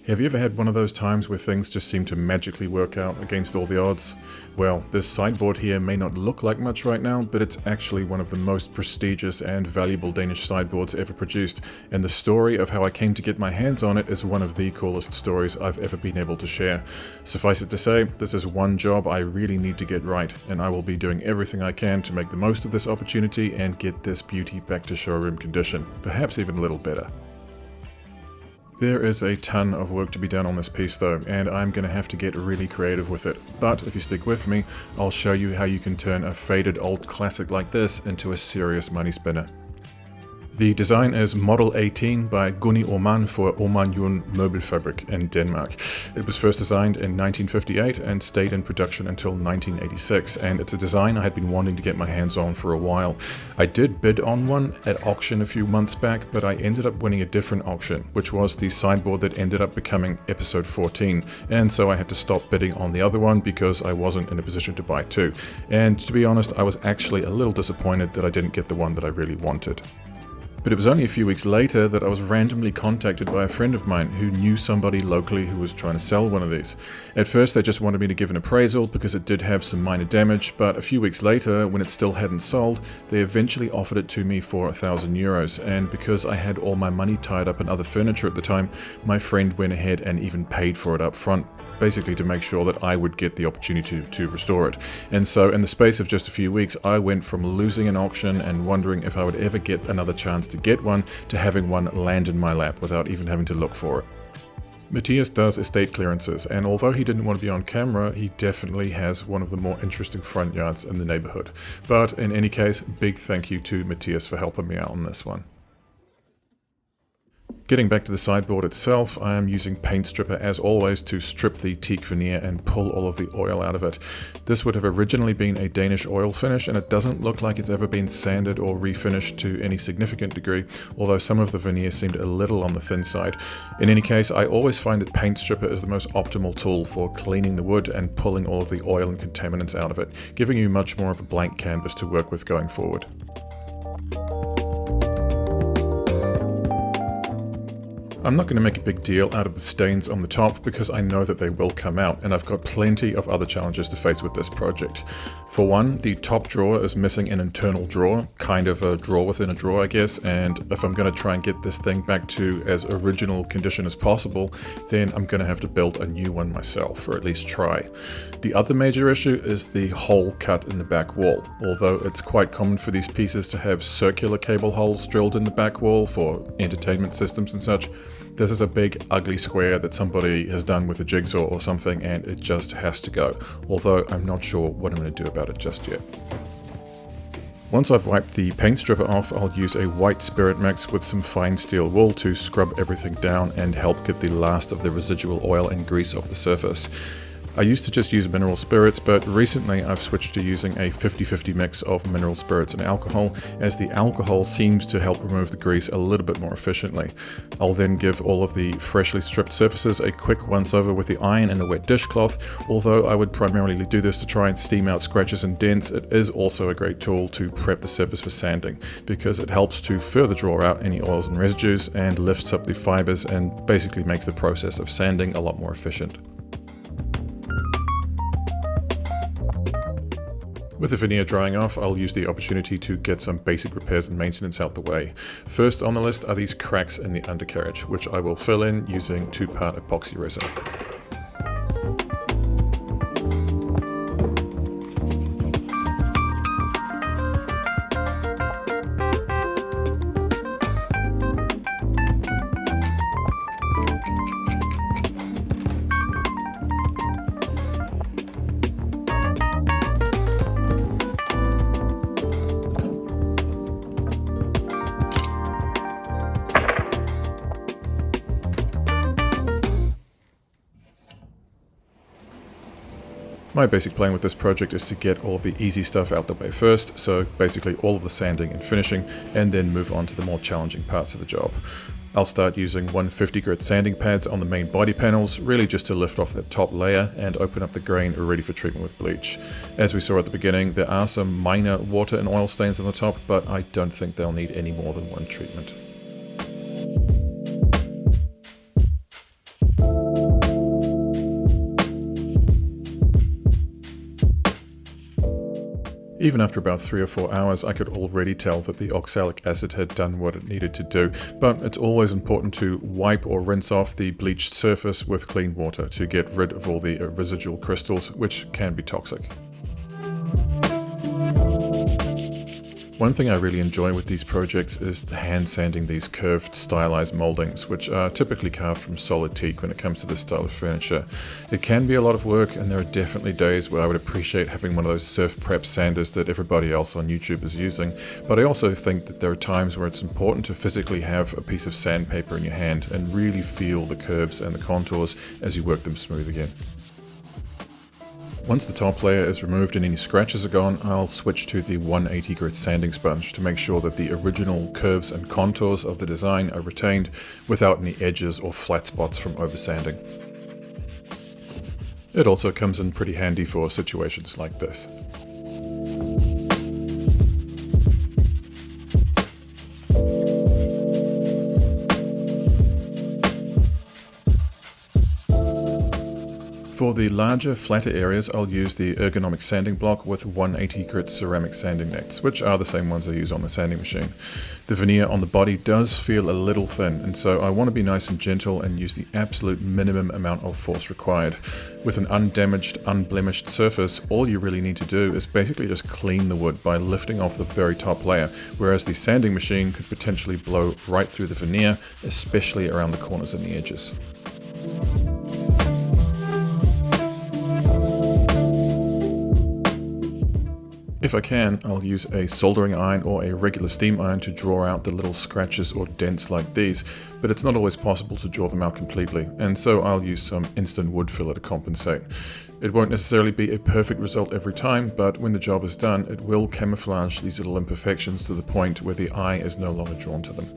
Have you ever had one of those times where things just seem to magically work out against all the odds? Well, this sideboard here may not look like much right now, but it's actually one of the most prestigious and valuable Danish sideboards ever produced, and the story of how I came to get my hands on it is one of the coolest stories I've ever been able to share. Suffice it to say, this is one job I really need to get right, and I will be doing everything I can to make the most of this opportunity and get this beauty back to showroom condition, perhaps even a little better. There is a ton of work to be done on this piece though, and I'm going to have to get really creative with it. But if you stick with me, I'll show you how you can turn a faded old classic like this into a serious money spinner. The design is Model 18 by Gunny Orman for Orman Jun Möbelfabrik in Denmark. It was first designed in 1958 and stayed in production until 1986, and it's a design I had been wanting to get my hands on for a while. I did bid on one at auction a few months back, but I ended up winning a different auction, which was the sideboard that ended up becoming Episode 14, and so I had to stop bidding on the other one because I wasn't in a position to buy two. And to be honest, I was actually a little disappointed that I didn't get the one that I really wanted. But it was only a few weeks later that I was randomly contacted by a friend of mine who knew somebody locally who was trying to sell one of these. At first they just wanted me to give an appraisal because it did have some minor damage, but a few weeks later, when it still hadn't sold, they eventually offered it to me for €1,000, and because I had all my money tied up in other furniture at the time, my friend went ahead and even paid for it up front, basically to make sure that I would get the opportunity to restore it. And so in the space of just a few weeks, I went from losing an auction and wondering if I would ever get another chance to get one, to having one land in my lap without even having to look for it. Matthias does estate clearances, and although he didn't want to be on camera, he definitely has one of the more interesting front yards in the neighborhood. But in any case, big thank you to Matthias for helping me out on this one. Getting back to the sideboard itself, I am using paint stripper as always to strip the teak veneer and pull all of the oil out of it. This would have originally been a Danish oil finish, and it doesn't look like it's ever been sanded or refinished to any significant degree, although some of the veneer seemed a little on the thin side. In any case, I always find that paint stripper is the most optimal tool for cleaning the wood and pulling all of the oil and contaminants out of it, giving you much more of a blank canvas to work with going forward. I'm not going to make a big deal out of the stains on the top because I know that they will come out, and I've got plenty of other challenges to face with this project. For one, the top drawer is missing an internal drawer, kind of a drawer within a drawer I guess, and if I'm going to try and get this thing back to as original condition as possible, then I'm going to have to build a new one myself, or at least try. The other major issue is the hole cut in the back wall. Although it's quite common for these pieces to have circular cable holes drilled in the back wall for entertainment systems and such, this is a big ugly square that somebody has done with a jigsaw or something, and it just has to go, although I'm not sure what I'm going to do about it just yet. Once I've wiped the paint stripper off, I'll use a white spirit mix with some fine steel wool to scrub everything down and help get the last of the residual oil and grease off the surface. I used to just use mineral spirits, but recently I've switched to using a 50-50 mix of mineral spirits and alcohol, as the alcohol seems to help remove the grease a little bit more efficiently. I'll then give all of the freshly stripped surfaces a quick once over with the iron and a wet dishcloth. Although I would primarily do this to try and steam out scratches and dents, it is also a great tool to prep the surface for sanding, because it helps to further draw out any oils and residues and lifts up the fibers and basically makes the process of sanding a lot more efficient. With the veneer drying off, I'll use the opportunity to get some basic repairs and maintenance out the way. First on the list are these cracks in the undercarriage, which I will fill in using 2-part epoxy resin. My basic plan with this project is to get all of the easy stuff out the way first, so basically all of the sanding and finishing, and then move on to the more challenging parts of the job. I'll start using 150 grit sanding pads on the main body panels, really just to lift off that top layer and open up the grain ready for treatment with bleach. As we saw at the beginning, there are some minor water and oil stains on the top, but I don't think they'll need any more than one treatment. Even after about 3 or 4 hours, I could already tell that the oxalic acid had done what it needed to do, but it's always important to wipe or rinse off the bleached surface with clean water to get rid of all the residual crystals, which can be toxic. One thing I really enjoy with these projects is the hand sanding these curved stylized moldings, which are typically carved from solid teak when it comes to this style of furniture. It can be a lot of work, and there are definitely days where I would appreciate having one of those surf prep sanders that everybody else on YouTube is using, but I also think that there are times where it's important to physically have a piece of sandpaper in your hand and really feel the curves and the contours as you work them smooth again. Once the top layer is removed and any scratches are gone, I'll switch to the 180 grit sanding sponge to make sure that the original curves and contours of the design are retained without any edges or flat spots from oversanding. It also comes in pretty handy for situations like this. For the larger, flatter areas, I'll use the ergonomic sanding block with 180 grit ceramic sanding nets, which are the same ones I use on the sanding machine. The veneer on the body does feel a little thin, and so I want to be nice and gentle and use the absolute minimum amount of force required. With an undamaged, unblemished surface, all you really need to do is basically just clean the wood by lifting off the very top layer, whereas the sanding machine could potentially blow right through the veneer, especially around the corners and the edges. If I can, I'll use a soldering iron or a regular steam iron to draw out the little scratches or dents like these, but it's not always possible to draw them out completely, and so I'll use some instant wood filler to compensate. It won't necessarily be a perfect result every time, but when the job is done, it will camouflage these little imperfections to the point where the eye is no longer drawn to them.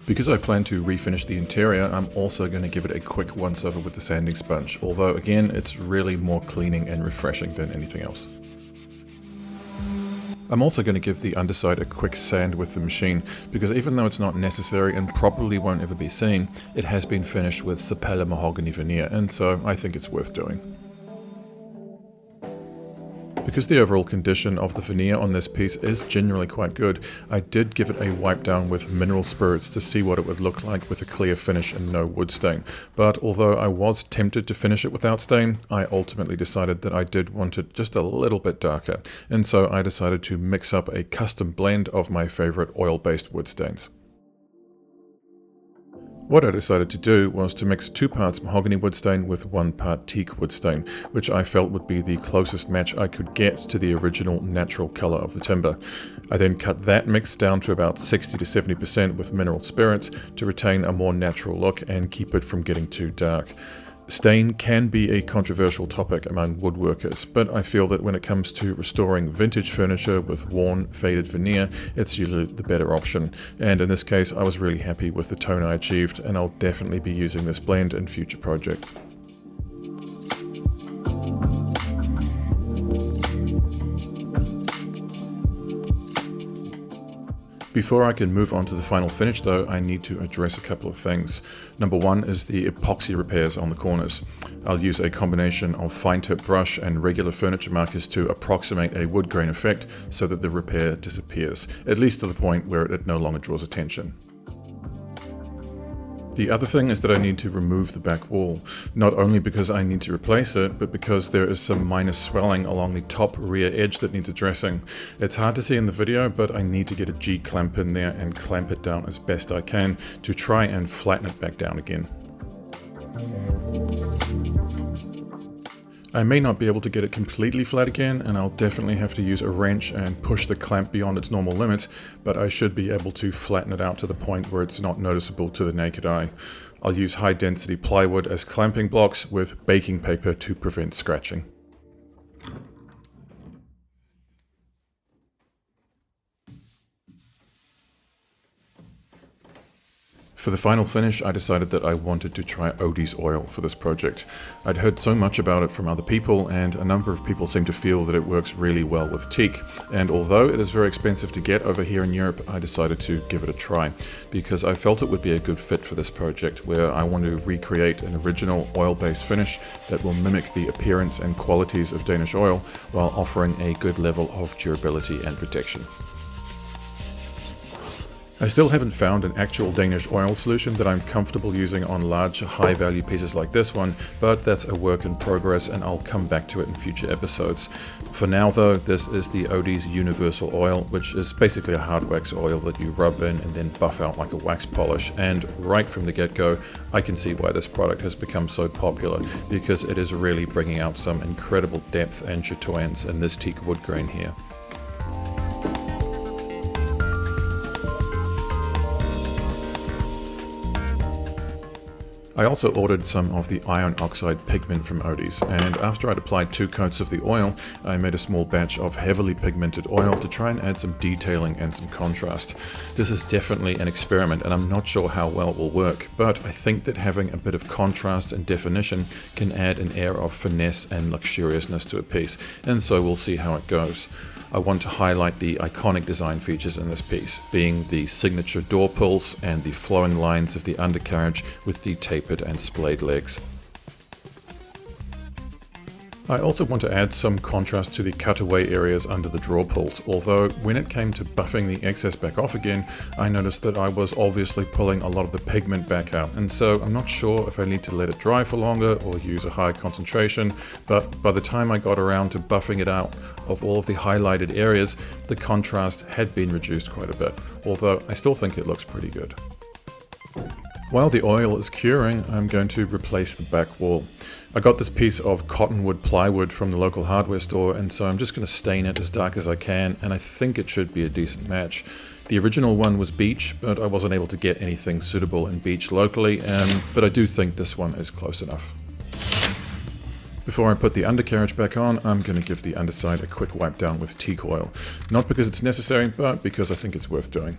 Because I plan to refinish the interior, I'm also going to give it a quick once over with the sanding sponge, although again, it's really more cleaning and refreshing than anything else. I'm also going to give the underside a quick sand with the machine, because even though it's not necessary and probably won't ever be seen, it has been finished with Sapele mahogany veneer, and so I think it's worth doing. Because the overall condition of the veneer on this piece is generally quite good, I did give it a wipe down with mineral spirits to see what it would look like with a clear finish and no wood stain. But although I was tempted to finish it without stain, I ultimately decided that I did want it just a little bit darker, and so I decided to mix up a custom blend of my favorite oil-based wood stains. What I decided to do was to mix 2 parts mahogany wood stain with 1 part teak wood stain, which I felt would be the closest match I could get to the original natural color of the timber. I then cut that mix down to about 60 to 70% with mineral spirits to retain a more natural look and keep it from getting too dark. Stain can be a controversial topic among woodworkers, but I feel that when it comes to restoring vintage furniture with worn, faded veneer, it's usually the better option. And in this case, I was really happy with the tone I achieved, and I'll definitely be using this blend in future projects. Before I can move on to the final finish though, I need to address a couple of things. Number one is the epoxy repairs on the corners. I'll use a combination of fine tip brush and regular furniture markers to approximate a wood grain effect so that the repair disappears, at least to the point where it no longer draws attention. The other thing is that I need to remove the back wall, not only because I need to replace it, but because there is some minor swelling along the top rear edge that needs addressing. It's hard to see in the video, but I need to get a G-clamp in there and clamp it down as best I can to try and flatten it back down again. I may not be able to get it completely flat again, and I'll definitely have to use a wrench and push the clamp beyond its normal limits, but I should be able to flatten it out to the point where it's not noticeable to the naked eye. I'll use high density plywood as clamping blocks with baking paper to prevent scratching. For the final finish, I decided that I wanted to try Odie's oil for this project. I'd heard so much about it from other people, and a number of people seem to feel that it works really well with teak. And although it is very expensive to get over here in Europe, I decided to give it a try, because I felt it would be a good fit for this project, where I want to recreate an original oil-based finish that will mimic the appearance and qualities of Danish oil, while offering a good level of durability and protection. I still haven't found an actual Danish oil solution that I'm comfortable using on large, high-value pieces like this one, but that's a work in progress and I'll come back to it in future episodes. For now though, this is the Odie's Universal Oil, which is basically a hard wax oil that you rub in and then buff out like a wax polish. And right from the get-go, I can see why this product has become so popular, because it is really bringing out some incredible depth and chatoyance in this teak wood grain here. I also ordered some of the iron oxide pigment from Odie's, and after I'd applied 2 coats of the oil, I made a small batch of heavily pigmented oil to try and add some detailing and some contrast. This is definitely an experiment and I'm not sure how well it will work, but I think that having a bit of contrast and definition can add an air of finesse and luxuriousness to a piece, and so we'll see how it goes. I want to highlight the iconic design features in this piece, being the signature door pulls and the flowing lines of the undercarriage with the tapered and splayed legs. I also want to add some contrast to the cutaway areas under the draw pulls, although when it came to buffing the excess back off again, I noticed that I was obviously pulling a lot of the pigment back out, and so I'm not sure if I need to let it dry for longer or use a high concentration, but by the time I got around to buffing it out of all of the highlighted areas, the contrast had been reduced quite a bit, although I still think it looks pretty good. While the oil is curing, I'm going to replace the back wall. I got this piece of cottonwood plywood from the local hardware store, and so I'm just going to stain it as dark as I can, and I think it should be a decent match. The original one was beech, but I wasn't able to get anything suitable in beech locally, but I do think this one is close enough. Before I put the undercarriage back on, I'm going to give the underside a quick wipe down with teak oil. Not because it's necessary, but because I think it's worth doing.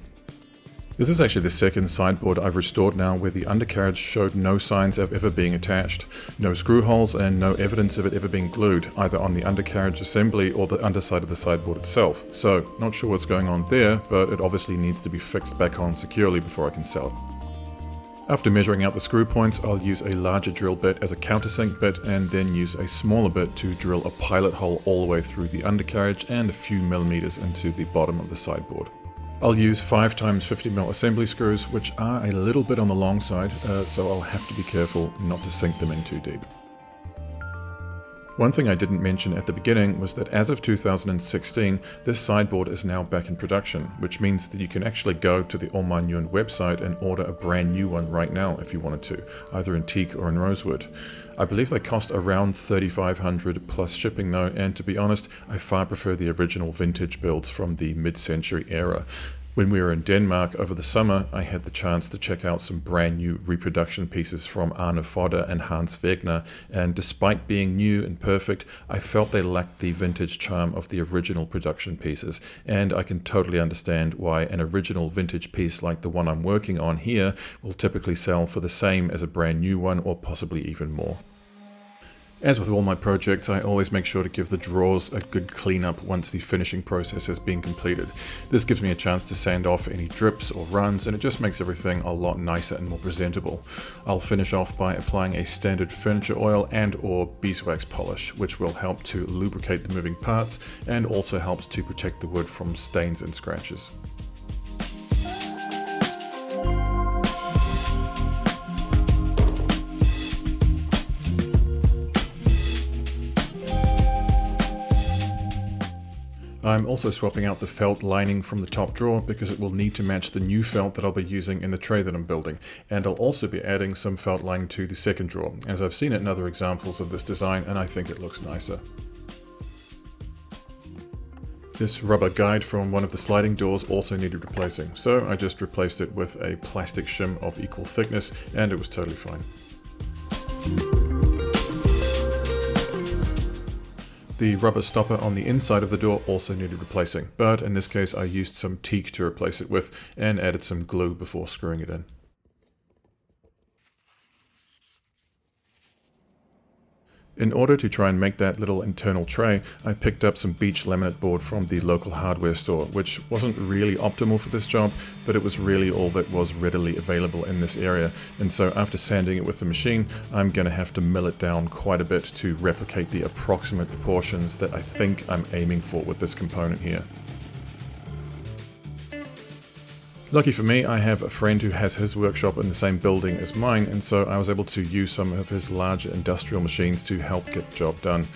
This is actually the second sideboard I've restored now where the undercarriage showed no signs of ever being attached, no screw holes and no evidence of it ever being glued, either on the undercarriage assembly or the underside of the sideboard itself. So, not sure what's going on there, but it obviously needs to be fixed back on securely before I can sell it. After measuring out the screw points, I'll use a larger drill bit as a countersink bit and then use a smaller bit to drill a pilot hole all the way through the undercarriage and a few millimeters into the bottom of the sideboard. I'll use 5x50mm assembly screws, which are a little bit on the long side, so I'll have to be careful not to sink them in too deep. One thing I didn't mention at the beginning was that as of 2016, this sideboard is now back in production, which means that you can actually go to the Allmindjern website and order a brand new one right now if you wanted to, either in teak or in rosewood. I believe they cost around $3,500 plus shipping though, and to be honest, I far prefer the original vintage builds from the mid-century era. When we were in Denmark over the summer, I had the chance to check out some brand new reproduction pieces from Arne Fodder and Hans Wegner, and despite being new and perfect, I felt they lacked the vintage charm of the original production pieces, and I can totally understand why an original vintage piece like the one I'm working on here will typically sell for the same as a brand new one, or possibly even more. As with all my projects, I always make sure to give the drawers a good cleanup once the finishing process has been completed. This gives me a chance to sand off any drips or runs, and it just makes everything a lot nicer and more presentable. I'll finish off by applying a standard furniture oil and or beeswax polish, which will help to lubricate the moving parts and also helps to protect the wood from stains and scratches. I'm also swapping out the felt lining from the top drawer because it will need to match the new felt that I'll be using in the tray that I'm building, and I'll also be adding some felt lining to the second drawer, as I've seen it in other examples of this design and I think it looks nicer. This rubber guide from one of the sliding doors also needed replacing, so I just replaced it with a plastic shim of equal thickness and it was totally fine. The rubber stopper on the inside of the door also needed replacing, but in this case I used some teak to replace it with and added some glue before screwing it in. In order to try and make that little internal tray, I picked up some beech laminate board from the local hardware store, which wasn't really optimal for this job, but it was really all that was readily available in this area. And so after sanding it with the machine, I'm going to have to mill it down quite a bit to replicate the approximate proportions that I think I'm aiming for with this component here. Lucky for me, I have a friend who has his workshop in the same building as mine, and so I was able to use some of his larger industrial machines to help get the job done.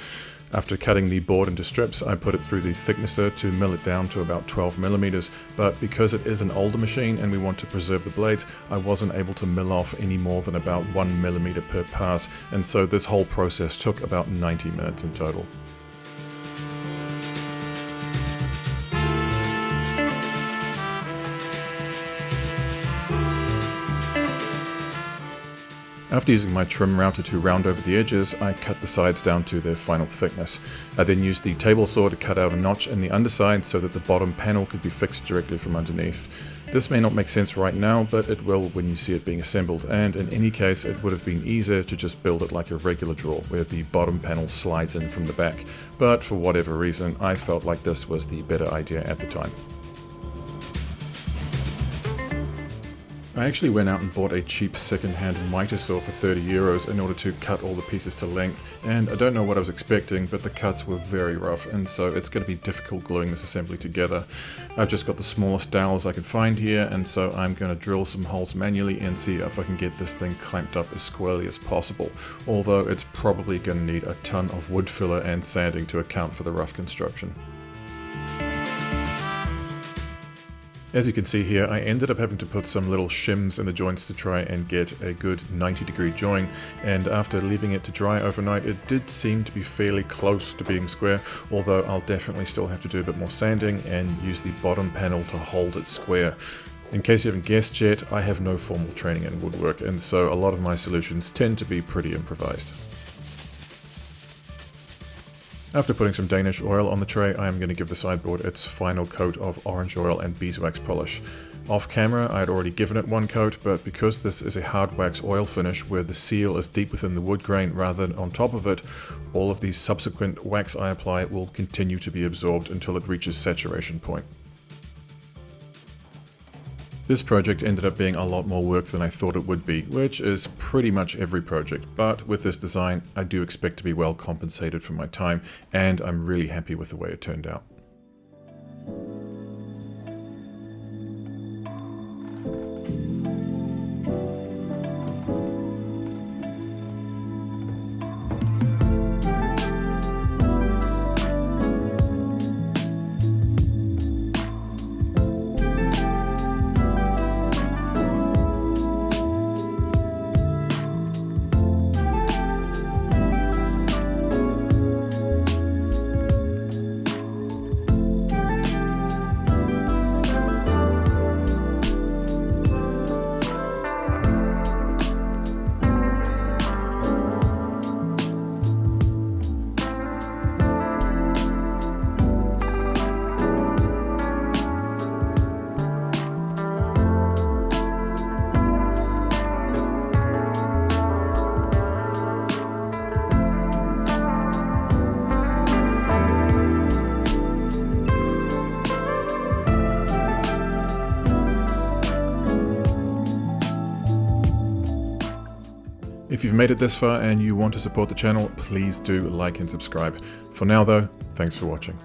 After cutting the board into strips, I put it through the thicknesser to mill it down to about 12 millimeters, but because it is an older machine and we want to preserve the blades, I wasn't able to mill off any more than about 1 millimeter per pass, and so this whole process took about 90 minutes in total. After using my trim router to round over the edges, I cut the sides down to their final thickness. I then used the table saw to cut out a notch in the underside so that the bottom panel could be fixed directly from underneath. This may not make sense right now, but it will when you see it being assembled, and in any case it would have been easier to just build it like a regular drawer, where the bottom panel slides in from the back, but for whatever reason I felt like this was the better idea at the time. I actually went out and bought a cheap second-hand miter saw for 30 euros in order to cut all the pieces to length, and I don't know what I was expecting, but the cuts were very rough, and so it's going to be difficult gluing this assembly together. I've just got the smallest dowels I can find here, and so I'm going to drill some holes manually and see if I can get this thing clamped up as squarely as possible, although it's probably going to need a ton of wood filler and sanding to account for the rough construction. As you can see here, I ended up having to put some little shims in the joints to try and get a good 90-degree join, and after leaving it to dry overnight, it did seem to be fairly close to being square, although I'll definitely still have to do a bit more sanding and use the bottom panel to hold it square. In case you haven't guessed yet, I have no formal training in woodwork, and so a lot of my solutions tend to be pretty improvised. After putting some Danish oil on the tray, I am going to give the sideboard its final coat of orange oil and beeswax polish. Off camera, I had already given it one coat, but because this is a hard wax oil finish where the seal is deep within the wood grain rather than on top of it, all of the subsequent wax I apply will continue to be absorbed until it reaches saturation point. This project ended up being a lot more work than I thought it would be, which is pretty much every project, but with this design I do expect to be well compensated for my time, and I'm really happy with the way it turned out. If you've made it this far and you want to support the channel, please do like and subscribe. For now though, thanks for watching.